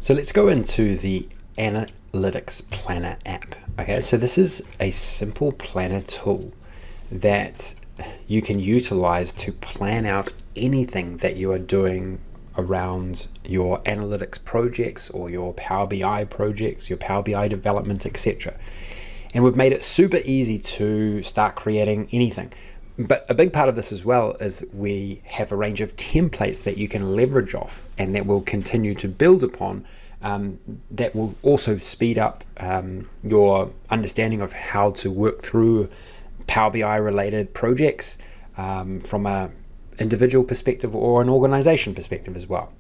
So let's go into the Analytics Planner app. Okay, so this is a simple planner tool that you can utilize to plan out anything that you are doing around your analytics projects or your Power BI projects, your Power BI development, etc. And we've made it super easy to start creating anything. But a big part of this as well is we have a range of templates that you can leverage off and that will continue to build upon, that will also speed up your understanding of how to work through Power BI related projects from a individual perspective or an organization perspective as well.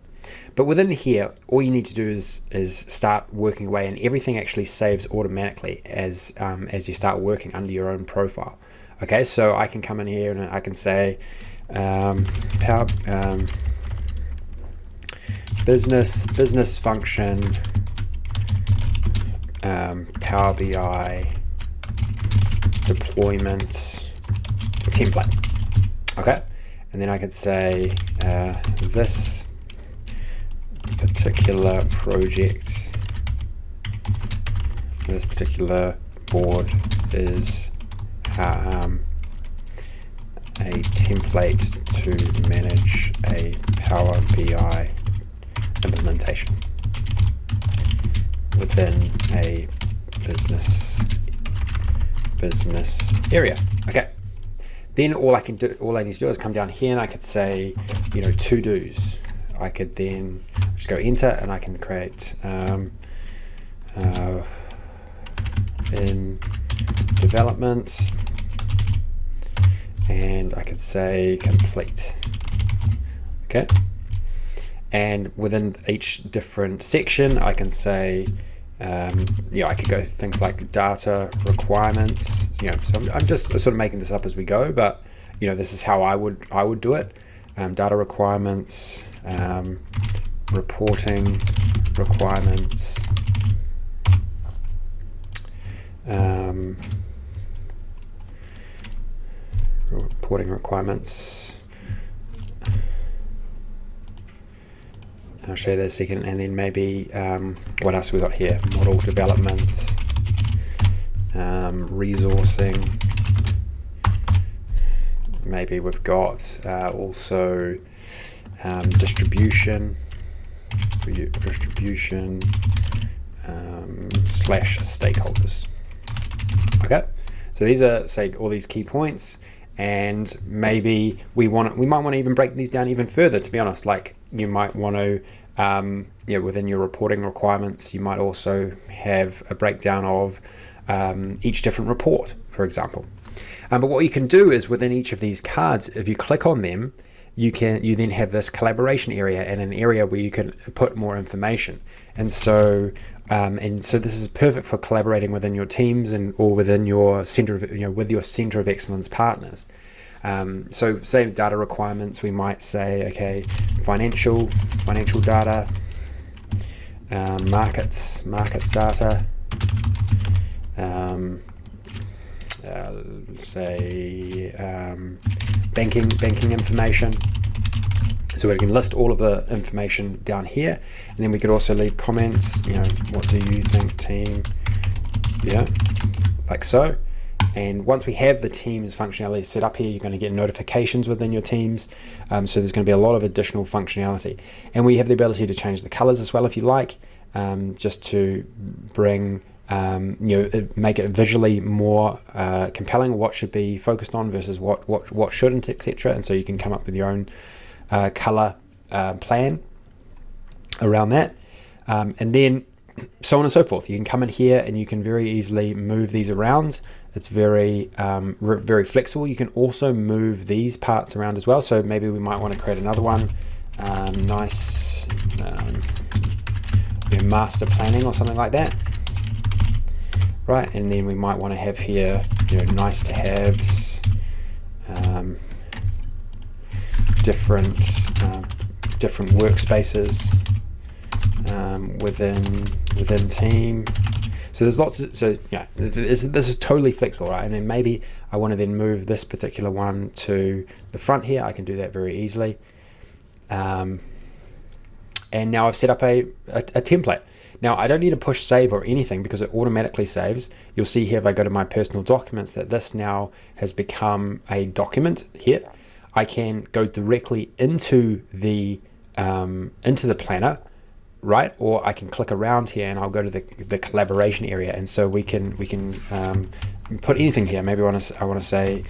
But within here, all you need to do is start working away, and everything actually saves automatically as you start working under your own profile. Okay, so I can come in here and I can say business function Power BI deployment template. Okay, and then I could say this particular project, this particular board is a template to manage a Power BI implementation within a business area. Okay, then all I need to do is come down here and I could say, to-dos. I could then just go enter and I can create in development, and I could say complete. Okay, and within each different section I can say I could go things like data requirements. So I'm just sort of making this up as we go, but this is how I would do it. Data requirements, reporting requirements, I'll show you that in a second. And then maybe what else we got here? Model development, resourcing. Maybe we've got also distribution slash stakeholders. Okay, so these are, say, all these key points, and maybe we might want to even break these down even further, to be honest. Like, you might want to within your reporting requirements, you might also have a breakdown of each different report, for example. But what you can do is, within each of these cards, if you click on them, you then have this collaboration area and an area where you can put more information. And so this is perfect for collaborating within your teams or within your center of, with your center of excellence partners. So say data requirements, we might say, okay, financial data, markets data, say banking information. So we can list all of the information down here, and then we could also leave comments. What do you think, team? Like so. And once we have the Teams functionality set up here, you're going to get notifications within your Teams. So there's going to be a lot of additional functionality, and we have the ability to change the colors as well if you like, just to bring make it visually more compelling, what should be focused on versus what shouldn't, etc. And so you can come up with your own color plan around that, and then so on and so forth. You can come in here and you can very easily move these around. It's very very flexible. You can also move these parts around as well. So maybe we might want to create another one, nice master planning or something like that. Right, and then we might want to have here, nice to haves, different workspaces within team. So there's lots of, this is totally flexible, right? And then maybe I want to then move this particular one to the front here. I can do that very easily. And now I've set up a template. Now I don't need to push save or anything because it automatically saves. You'll see here if I go to my personal documents that this now has become a document here. I can go directly into the planner, right? Or I can click around here and I'll go to the collaboration area, and so we can put anything here. Maybe I want to say,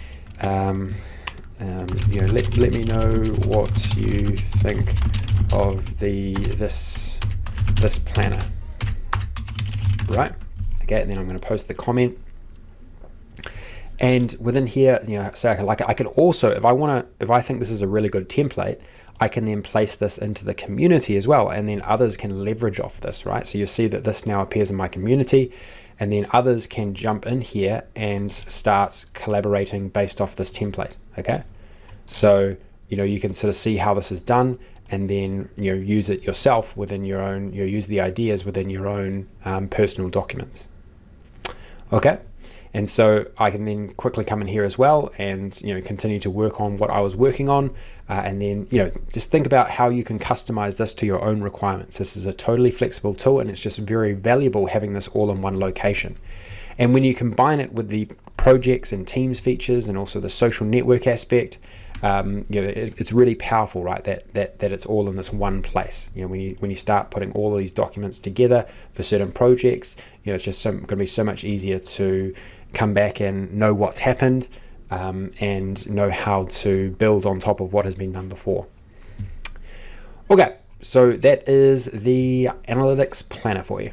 let me know what you think of this planner, right? Okay, and then I'm going to post the comment. And within here, say I can also, if I think this is a really good template, I can then place this into the community as well, and then others can leverage off this, right? So you see that this now appears in my community, and then others can jump in here and start collaborating based off this template, okay? So, you can sort of see how this is done, and then, use it yourself within your own, use the ideas within your own personal documents, okay? And so I can then quickly come in here as well and continue to work on what I was working on, and then just think about how you can customize this to your own requirements. This is a totally flexible tool, and it's just very valuable having this all in one location. And when you combine it with the projects and teams features and also the social network aspect, it's really powerful, right? That it's all in this one place. When you start putting all of these documents together for certain projects, it's just going to be so much easier to come back and know what's happened, and know how to build on top of what has been done before. Okay, so that is the analytics planner for you.